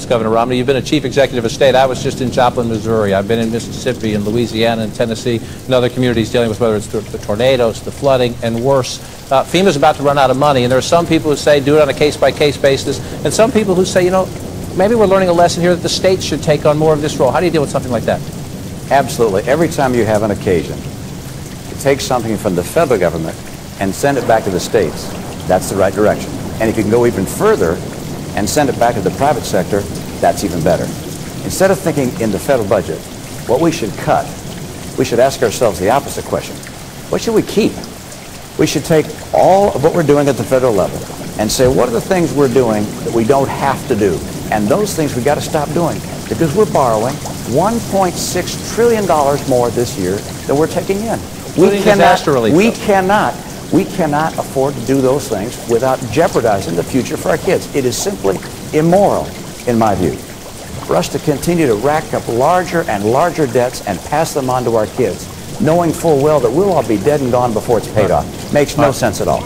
Governor Romney. You've been a chief executive of state. I was just in Joplin, Missouri. I've been in Mississippi and Louisiana and Tennessee and other communities dealing with whether it's the tornadoes, the flooding, and worse. FEMA's about to run out of money, and there are some people who say do it on a case-by-case basis, and some people who say, you know, maybe we're learning a lesson here that the states should take on more of this role. How do you deal with something like that? Absolutely. Every time you have an occasion to take something from the federal government and send it back to the states, that's the right direction. And if you can go even further and send it back to the private sector, that's even better. Instead of thinking in the federal budget, what we should cut, we should ask ourselves the opposite question. What should we keep? We should take all of what we're doing at the federal level and say, what are the things we're doing that we don't have to do? And those things we've got to stop doing because we're borrowing $1.6 trillion more this year than we're taking in. We cannot afford to do those things without jeopardizing the future for our kids. It is simply immoral, in my view, for us to continue to rack up larger and larger debts and pass them on to our kids, knowing full well that we'll all be dead and gone before it's paid off. Makes no sense at all.